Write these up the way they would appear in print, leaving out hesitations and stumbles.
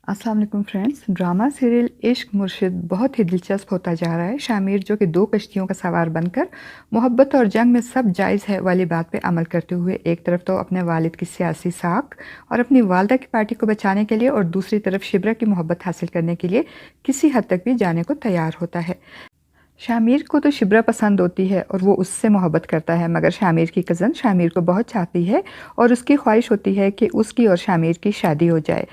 अस्सलाम वालेकुम friends. Drama serial इश्क मुर्शिद बहुत ही दिलचस्प होता जा रहा है। शामिर जो कि 2 कश्तियों का सवार बनकर मोहब्बत और जंग में सब जायज़ है वाली बात पे अमल करते हुए एक तरफ तो अपने वालिद की सियासी साख और अपनी वालदा की पार्टी को बचाने के लिए और दूसरी तरफ शिब्रा की मोहब्बत हासिल करने के लिए किसी हद तक भी जाने को तैयार होता है। शामिर को तो शिब्रा पसंद होती है और वो उससे मोहब्बत करता है, मगर शामिर की कज़न शामिर को बहुत चाहती है और उसकी ख्वाहिश होती है कि उसकी और शामिर की शादी हो जाए।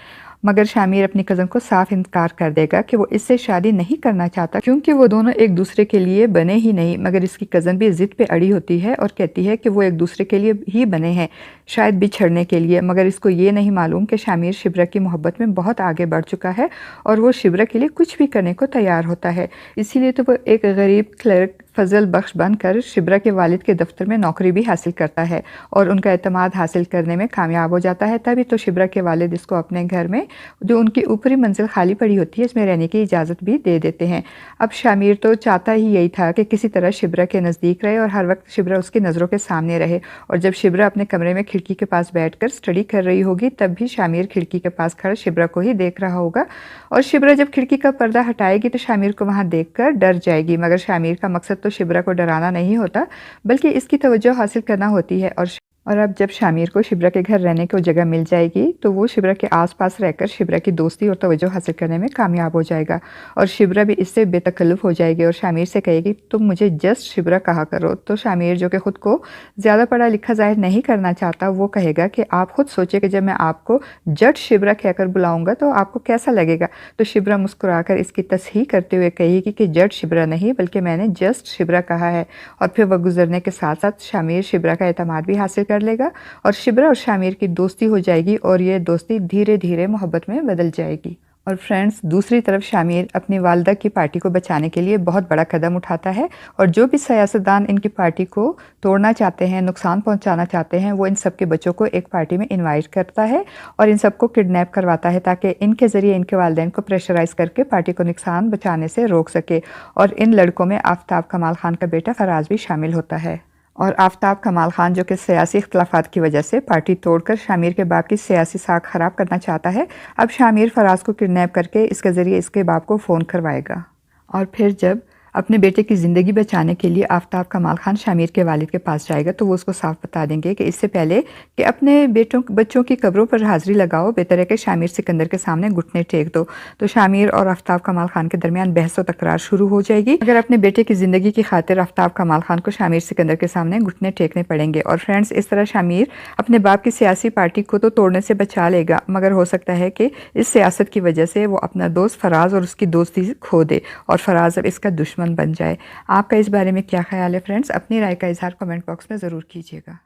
मगर शामिर अपनी कज़न को साफ इनकार कर देगा कि वो इससे शादी नहीं करना चाहता, क्योंकि वो दोनों एक दूसरे के लिए बने ही नहीं। मगर इसकी कज़न भी ज़िद पे अड़ी होती है और कहती है कि वो एक दूसरे के लिए ही बने हैं, शायद बिछड़ने के लिए। मगर इसको ये नहीं मालूम कि शामिर शिब्रा की मोहब्बत में बहुत आगे बढ़ चुका है और वो शिब्रा के लिए कुछ भी करने को तैयार होता है। इसीलिए तो वो एक गरीब क्लर्क फजल बख्श बनकर शिब्रा के वालिद के दफ्तर में नौकरी भी हासिल करता है और उनका एतमाद हासिल करने में कामयाब हो जाता है। तभी तो शिब्रा के वालिद इसको अपने घर में, जो उनकी ऊपरी मंजिल खाली पड़ी होती है, इसमें रहने की इजाज़त भी दे देते हैं। अब शामिर तो चाहता ही यही था कि किसी तरह शिब्रा के नज़दीक रहे और हर वक्त शिब्रा उसकी नज़रों के सामने रहे। और जब शिब्रा अपने कमरे में खिड़की के पास बैठकर स्टडी कर रही होगी, तब भी शामिर खिड़की के पास खड़ा शिब्रा को ही देख रहा होगा। और शिब्रा जब खिड़की का पर्दा हटाएगी तो शामिर को वहाँ देखकर डर जाएगी। मगर शामिर का मकसद तो शिब्रा को डराना नहीं होता, बल्कि इसकी तवज्जो हासिल करना होती है। और अब जब शामिर को शिब्रा के घर रहने को जगह मिल जाएगी तो वो शिब्रा के आसपास रहकर शिब्रा की दोस्ती और तवज्जो हासिल करने में कामयाब हो जाएगा। और शिब्रा भी इससे बेतकल्लुफ़ हो जाएगी और शामिर से कहेगी, तुम मुझे जस्ट शिब्रा कहा करो। तो शामिर, जो कि ख़ुद को ज़्यादा पढ़ा लिखा ज़ाहिर नहीं करना चाहता, वो कहेगा कि आप ख़ुद सोचिए कि जब मैं आपको जट शिब्रा कहकर बुलाऊँगा तो आपको कैसा लगेगा। तो शिब्रा मुस्कुराकर इसकी तस्हीह करते हुए कहेगी कि जट शिब्रा नहीं, बल्कि मैंने जस्ट शिब्रा कहा है। और फिर वह गुजरने के साथ साथ शामिर शिब्रा का एतमाद भी हासिल कर लेगा और शिब्रा और शामिर की दोस्ती हो जाएगी और ये दोस्ती धीरे धीरे मोहब्बत में बदल जाएगी। और फ्रेंड्स, दूसरी तरफ शामिर अपनी वालदा की पार्टी को बचाने के लिए बहुत बड़ा कदम उठाता है और जो भी सियासतदान इनकी पार्टी को तोड़ना चाहते हैं, नुकसान पहुंचाना चाहते हैं, वो इन सब के बच्चों को एक पार्टी में इनवाइट करता है और इन सबको किडनैप करवाता है ताकि इनके ज़रिए इनके वालिदैन को प्रेशराइज़ करके पार्टी को नुकसान बचाने से रोक सके। और इन लड़कों में आफ्ताब कमाल खान का बेटा फराज भी शामिल होता है। और आफ्ताब कमाल खान, जो कि सियासी इख्तलाफात की वजह से पार्टी तोड़कर शामिर के बाप की सियासी साख ख़राब करना चाहता है, अब शामिर फराज को किडनैप करके इसके ज़रिए इसके बाप को फ़ोन करवाएगा। और फिर जब अपने बेटे की ज़िंदगी बचाने के लिए आफ्ताब कमाल खान शामिर के वालिद के पास जाएगा तो वो उसको साफ बता देंगे कि इससे पहले कि अपने बच्चों की कब्रों पर हाज़िरी लगाओ, बेहतर है कि शामिर सिकंदर के सामने घुटने टेक दो। तो शामिर और आफ्ताब कमाल खान के दरमियान बहस व तकरार शुरू हो जाएगी। अगर अपने बेटे की ज़िंदगी की खातिर आफ्ताब कमाल खान को शामिर सिकंदर के सामने घुटने टेकने पड़ेंगे। और फ्रेंड्स, इस तरह शामिर अपने बाप की सियासी पार्टी को तो तोड़ने से बचा लेगा, मगर हो सकता है कि इस सियासत की वजह से वो अपना दोस्त फराज और उसकी दोस्ती खो दे और फराज अब इसका दुश्मन बन जाए। आपका इस बारे में क्या ख्याल है फ्रेंड्स? अपनी राय का इजहार कमेंट बॉक्स में ज़रूर कीजिएगा।